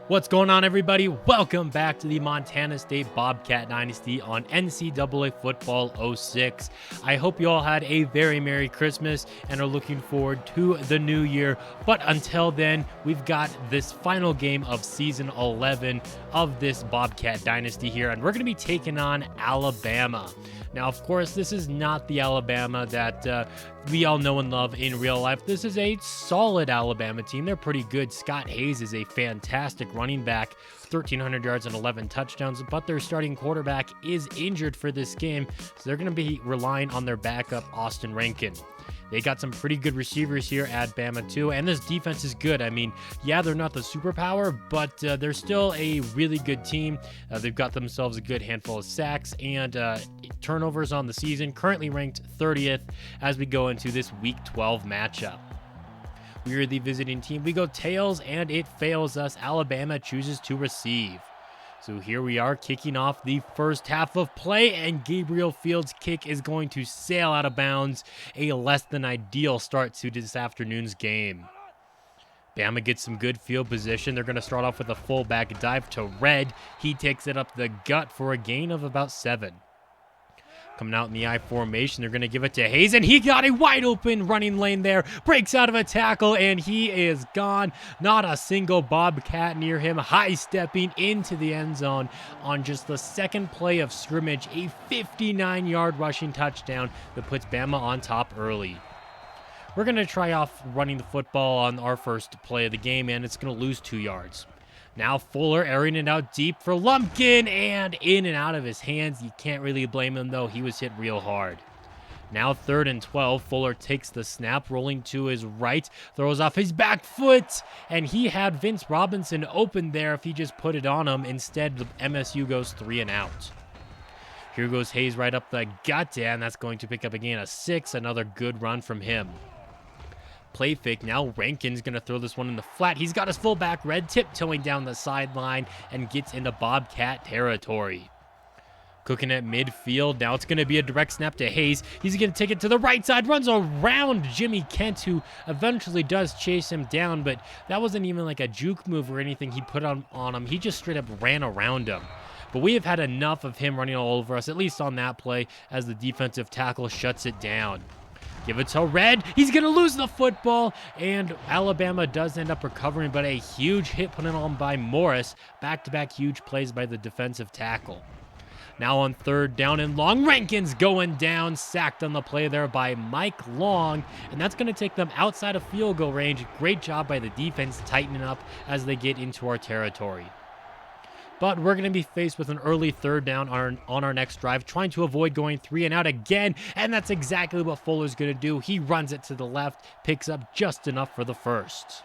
What's going on, everybody? Welcome back to the Montana State Bobcat Dynasty on NCAA Football 06. I hope you all had a very Merry Christmas and are looking forward to the new year. But until then, we've got this final game of Season 11 of this Bobcat Dynasty here, and we're going to be taking on Alabama. Now, of course, this is not the Alabama that we all know and love in real life. This is a solid Alabama team. They're pretty good. Scott Hayes is a fantastic running back, 1,300 yards and 11 touchdowns, but their starting quarterback is injured for this game, so they're going to be relying on their backup, Austin Rankin. They got some pretty good receivers here at Bama too, and this defense is good. I mean, yeah, they're not the superpower, but they're still a really good team. They've got themselves a good handful of sacks and turnovers on the season, currently ranked 30th as we go into this Week 12 matchup. We are the visiting team. We go tails, and it fails us. Alabama chooses to receive. So here we are kicking off the first half of play, and Gabriel Fields' kick is going to sail out of bounds. A less than ideal start to this afternoon's game. Bama gets some good field position. They're going to start off with a fullback dive to Red. He takes it up the gut for a gain of about 7. Coming out in the I formation, they're going to give it to Hayes, and he got a wide open running lane there. Breaks out of a tackle, and he is gone. Not a single Bobcat near him. High stepping into the end zone on just the second play of scrimmage. A 59-yard rushing touchdown that puts Bama on top early. We're going to try off running the football on our first play of the game, and it's going to lose 2 yards. Now Fuller airing it out deep for Lumpkin, and in and out of his hands. You can't really blame him, though. He was hit real hard. Now 3rd and 12. Fuller takes the snap, rolling to his right, throws off his back foot, and he had Vince Robinson open there if he just put it on him. Instead, the MSU goes 3 and out. Here goes Hayes right up the gut, and that's going to pick up a gain of 6. Another good run from him. Play fake now. Rankin's going to throw this one in the flat. He's got his fullback Red tiptoeing down the sideline and gets into Bobcat territory. Cooking at midfield. Now it's going to be a direct snap to Hayes. He's going to take it to the right side. Runs around Jimmy Kent, who eventually does chase him down, but that wasn't even like a juke move or anything he put on him. He just straight up ran around him. But we have had enough of him running all over us, at least on that play, as the defensive tackle shuts it down. Give it to Red. He's going to lose the football, and Alabama does end up recovering, but a huge hit put on by Morris. Back-to-back huge plays by the defensive tackle. Now on 3rd down and long, Rankin's going down, sacked on the play there by Mike Long, and that's going to take them outside of field goal range. Great job by the defense tightening up as they get into our territory. But we're going to be faced with an early 3rd down on our next drive, trying to avoid going 3 and out again, and that's exactly what Fuller's going to do. He runs it to the left, picks up just enough for the first.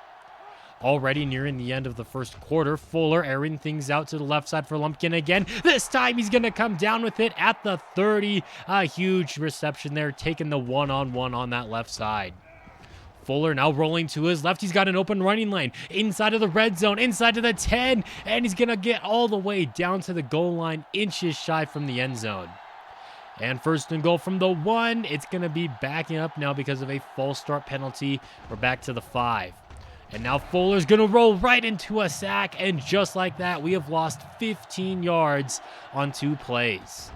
Already nearing the end of the first quarter, Fuller airing things out to the left side for Lumpkin again. This time he's going to come down with it at the 30. A huge reception there, taking the one-on-one on that left side. Fuller now rolling to his left. He's got an open running lane inside of the red zone, inside to the 10, and he's going to get all the way down to the goal line, inches shy from the end zone. And 1st and goal from the 1. It's going to be backing up now because of a false start penalty. We're back to the 5. And now Fuller's going to roll right into a sack, and just like that, we have lost 15 yards on 2 plays.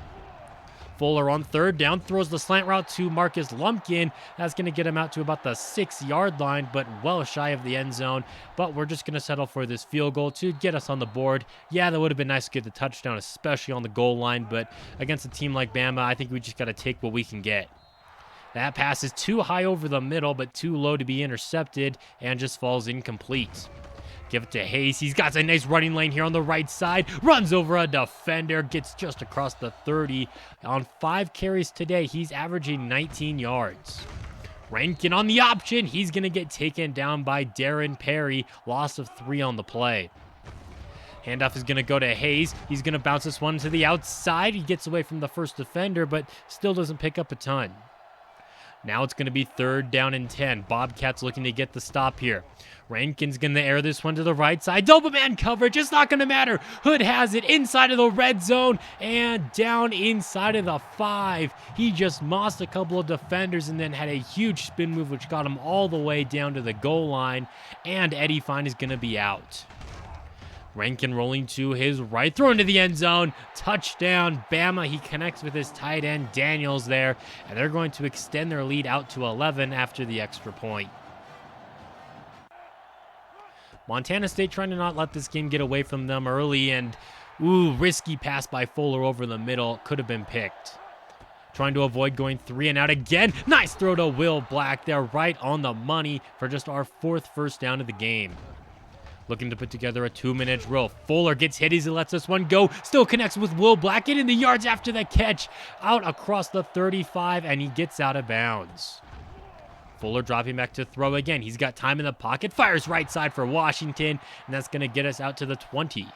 Fuller on 3rd down, throws the slant route to Marcus Lumpkin. That's going to get him out to about the 6-yard line, but well shy of the end zone. But we're just going to settle for this field goal to get us on the board. Yeah, that would have been nice to get the touchdown, especially on the goal line, but against a team like Bama, I think we just got to take what we can get. That pass is too high over the middle, but too low to be intercepted, and just falls incomplete. Give it to Hayes. He's got a nice running lane here on the right side. Runs over a defender. Gets just across the 30. On 5 carries today, he's averaging 19 yards. Rankin on the option. He's going to get taken down by Darren Perry. Loss of 3 on the play. Handoff is going to go to Hayes. He's going to bounce this one to the outside. He gets away from the first defender, but still doesn't pick up a ton. Now it's going to be 3rd down and 10. Bobcats looking to get the stop here. Rankin's going to air this one to the right side. Double man coverage. It's not going to matter. Hood has it inside of the red zone and down inside of the 5. He just mossed a couple of defenders and then had a huge spin move which got him all the way down to the goal line. And Eddie Fine is going to be out. Rankin rolling to his right, throw into the end zone. Touchdown, Bama. He connects with his tight end, Daniels, there, and they're going to extend their lead out to 11 after the extra point. Montana State trying to not let this game get away from them early, and risky pass by Fuller over the middle. Could have been picked. Trying to avoid going 3 and out again. Nice throw to Will Black there, right on the money for just our 4th first down of the game. Looking to put together a 2-minute drill. Fuller gets hit as he lets this one go. Still connects with Will Black. Getting the yards after the catch. Out across the 35, and he gets out of bounds. Fuller dropping back to throw again. He's got time in the pocket. Fires right side for Washington, and that's going to get us out to the 20.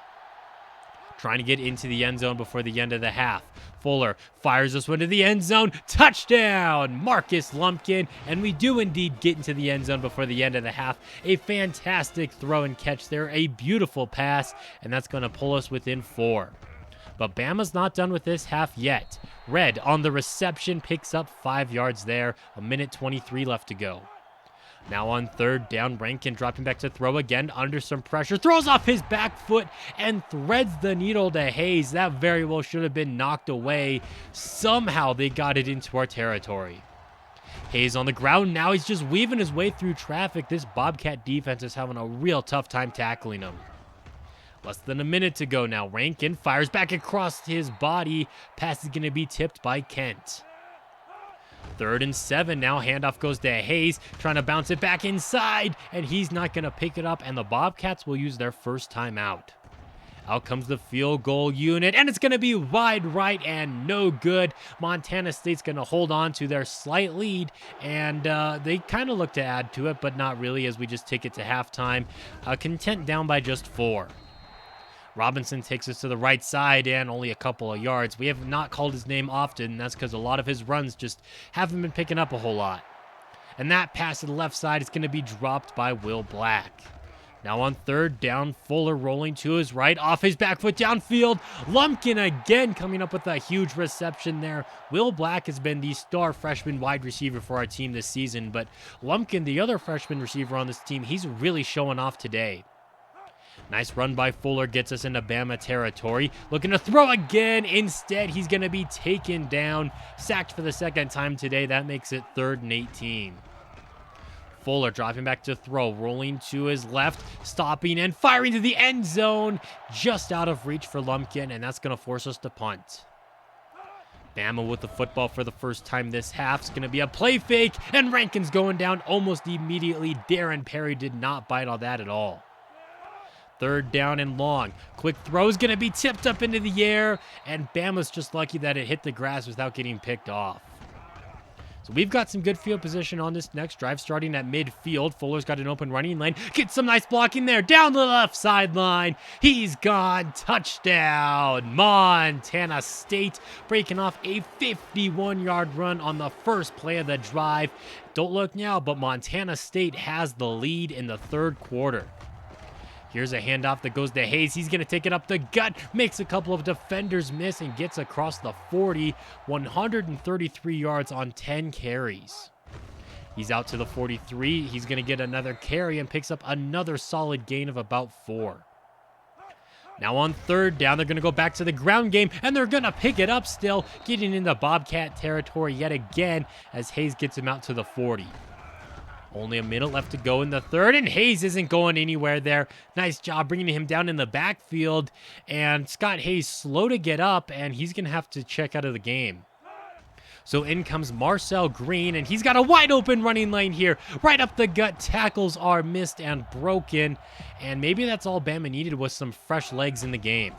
Trying to get into the end zone before the end of the half. Fuller fires this one to the end zone. Touchdown, Marcus Lumpkin. And we do indeed get into the end zone before the end of the half. A fantastic throw and catch there. A beautiful pass. And that's going to pull us within 4. But Bama's not done with this half yet. Red on the reception picks up 5 yards there. 1:23 left to go. Now on 3rd down, Rankin dropping back to throw again under some pressure. Throws off his back foot and threads the needle to Hayes. That very well should have been knocked away. Somehow they got it into our territory. Hayes on the ground. Now he's just weaving his way through traffic. This Bobcat defense is having a real tough time tackling him. Less than a minute to go now. Rankin fires back across his body. Pass is going to be tipped by Kent. 3rd and 7 now. Handoff goes to Hayes, trying to bounce it back inside, and he's not going to pick it up, and the Bobcats will use their first timeout. Out comes the field goal unit, and it's going to be wide right and no good. Montana State's going to hold on to their slight lead, and they kind of look to add to it, but not really, as we just take it to halftime. Content down by just 4. Robinson takes us to the right side and only a couple of yards. We have not called his name often. That's because a lot of his runs just haven't been picking up a whole lot. And that pass to the left side is going to be dropped by Will Black. Now on 3rd down, Fuller rolling to his right, off his back foot downfield. Lumpkin again coming up with a huge reception there. Will Black has been the star freshman wide receiver for our team this season, but Lumpkin, the other freshman receiver on this team, he's really showing off today. Nice run by Fuller gets us into Bama territory. Looking to throw again. Instead, he's going to be taken down. Sacked for the 2nd time today. That makes it 3rd and 18. Fuller dropping back to throw. Rolling to his left. Stopping and firing to the end zone. Just out of reach for Lumpkin, and that's going to force us to punt. Bama with the football for the first time this half. It's going to be a play fake, and Rankin's going down almost immediately. Darren Perry did not bite on that at all. 3rd down and long. Quick throw is going to be tipped up into the air, and Bama's just lucky that it hit the grass without getting picked off. So we've got some good field position on this next drive, starting at midfield. Fuller's got an open running lane. Gets some nice blocking there. Down the left sideline. He's gone. Touchdown. Montana State breaking off a 51-yard run on the first play of the drive. Don't look now, but Montana State has the lead in the 3rd quarter. Here's a handoff that goes to Hayes. He's going to take it up the gut, makes a couple of defenders miss, and gets across the 40, 133 yards on 10 carries. He's out to the 43. He's going to get another carry and picks up another solid gain of about 4. Now on 3rd down, they're going to go back to the ground game, and they're going to pick it up still, getting into Bobcat territory yet again as Hayes gets him out to the 40. Only a minute left to go in the 3rd, and Hayes isn't going anywhere there. Nice job bringing him down in the backfield, and Scott Hayes slow to get up, and he's going to have to check out of the game. So in comes Marcel Green, and he's got a wide open running lane here. Right up the gut, tackles are missed and broken, and maybe that's all Bama needed was some fresh legs in the game.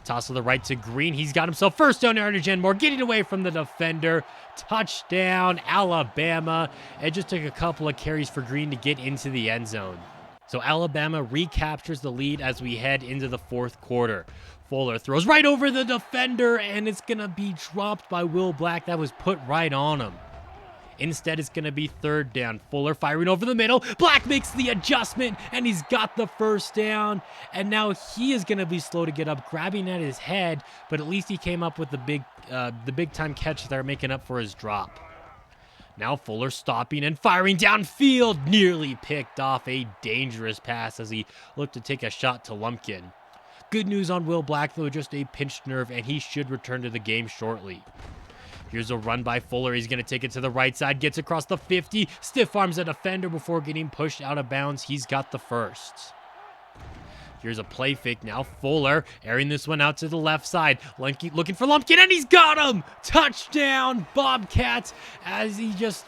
Toss to the right to Green. He's got himself first down yardage and more, getting away from the defender. Touchdown, Alabama. It just took a couple of carries for Green to get into the end zone. So Alabama recaptures the lead as we head into the 4th quarter. Fuller throws right over the defender, and it's going to be dropped by Will Black. That was put right on him. Instead, it's going to be 3rd down. Fuller firing over the middle. Black makes the adjustment, and he's got the first down. And now he is going to be slow to get up, grabbing at his head, but at least he came up with the big time catch there, making up for his drop. Now Fuller stopping and firing downfield, nearly picked off a dangerous pass as he looked to take a shot to Lumpkin. Good news on Will Black, though, just a pinched nerve, and he should return to the game shortly. Here's a run by Fuller. He's going to take it to the right side, gets across the 50, stiff arms a defender before getting pushed out of bounds. He's got the first. Here's a play fake now. Fuller airing this one out to the left side. Lemke looking for Lumpkin, and he's got him! Touchdown, Bobcats, as he just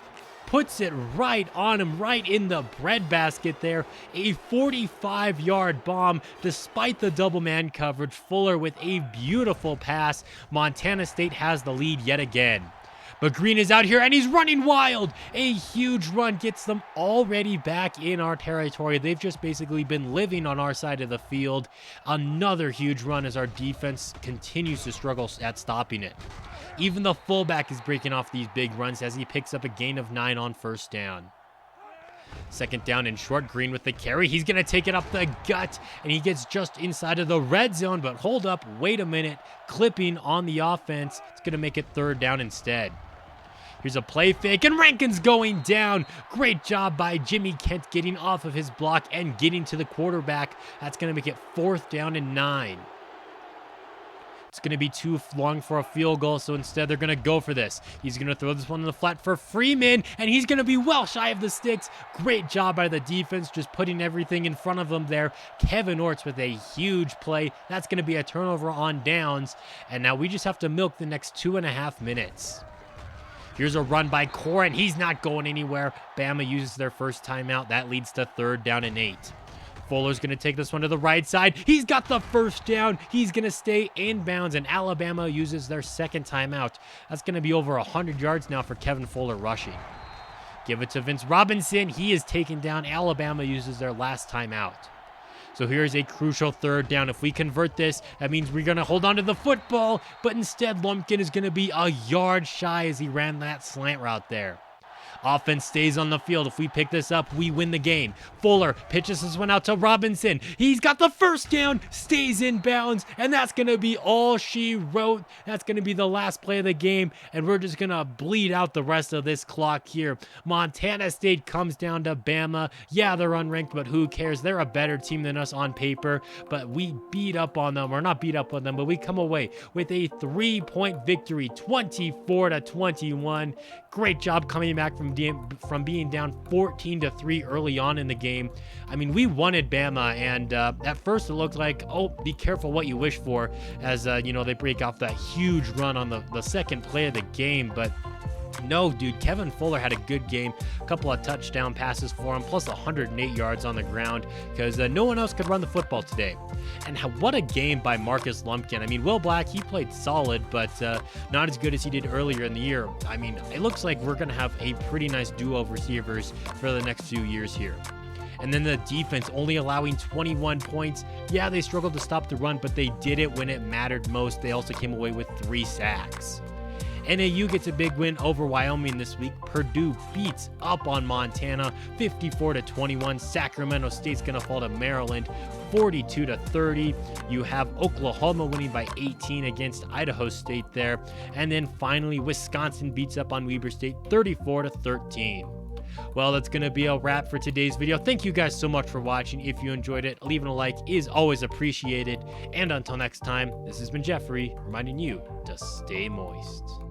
puts it right on him, right in the breadbasket there. A 45-yard bomb despite the double man coverage. Fuller with a beautiful pass. Montana State has the lead yet again. But Green is out here, and he's running wild. A huge run gets them already back in our territory. They've just basically been living on our side of the field. Another huge run as our defense continues to struggle at stopping it. Even the fullback is breaking off these big runs as he picks up a gain of 9 on first down. Second down and short. Green with the carry. He's going to take it up the gut, and he gets just inside of the red zone. But hold up. Wait a minute. Clipping on the offense. It's going to make it third down instead. Here's a play fake, and Rankin's going down. Great job by Jimmy Kent getting off of his block and getting to the quarterback. That's going to make it fourth down and 9. It's going to be too long for a field goal, so instead they're going to go for this. He's going to throw this one in the flat for Freeman, and he's going to be well shy of the sticks. Great job by the defense, just putting everything in front of them there. Kevin Orts with a huge play. That's going to be a turnover on downs, and now we just have to milk the next 2.5 minutes. Here's a run by Core, and he's not going anywhere. Bama uses their first timeout. That leads to third down and 8. Fuller's going to take this one to the right side. He's got the first down. He's going to stay inbounds, and Alabama uses their second timeout. That's going to be over 100 yards now for Kevin Fuller rushing. Give it to Vince Robinson. He is taken down. Alabama uses their last timeout. So here's a crucial third down. If we convert this, that means we're going to hold on to the football, but instead Lumpkin is going to be a yard shy as he ran that slant route there. Offense stays on the field. If we pick this up, we win the game. Fuller pitches this one out to Robinson. He's got the first down, stays in bounds, and that's going to be all she wrote. That's going to be the last play of the game, and we're just going to bleed out the rest of this clock here. Montana State comes down to Bama. Yeah, they're unranked, but who cares? They're a better team than us on paper, but we beat up on them, or not beat up on them, but we come away with a 3-point victory, 24-21. Great job coming back from being down 14-3 early on in the game. I mean, we wanted Bama, and at first it looked like, oh, be careful what you wish for, as they break off that huge run on the second play of the game. But no, dude, Kevin Fuller had a good game. A couple of touchdown passes for him, plus 108 yards on the ground, because no one else could run the football today. And what a game by Marcus Lumpkin. I mean, Will Black, he played solid, but not as good as he did earlier in the year. I mean, it looks like we're going to have a pretty nice duo of receivers for the next few years here. And then the defense only allowing 21 points. Yeah, they struggled to stop the run, but they did it when it mattered most. They also came away with 3 sacks. NAU gets a big win over Wyoming this week. Purdue beats up on Montana 54-21. Sacramento State's going to fall to Maryland 42-30. You have Oklahoma winning by 18 against Idaho State there. And then finally, Wisconsin beats up on Weber State 34-13. Well, that's going to be a wrap for today's video. Thank you guys so much for watching. If you enjoyed it, leaving a like is always appreciated. And until next time, this has been Jeffrey reminding you to stay moist.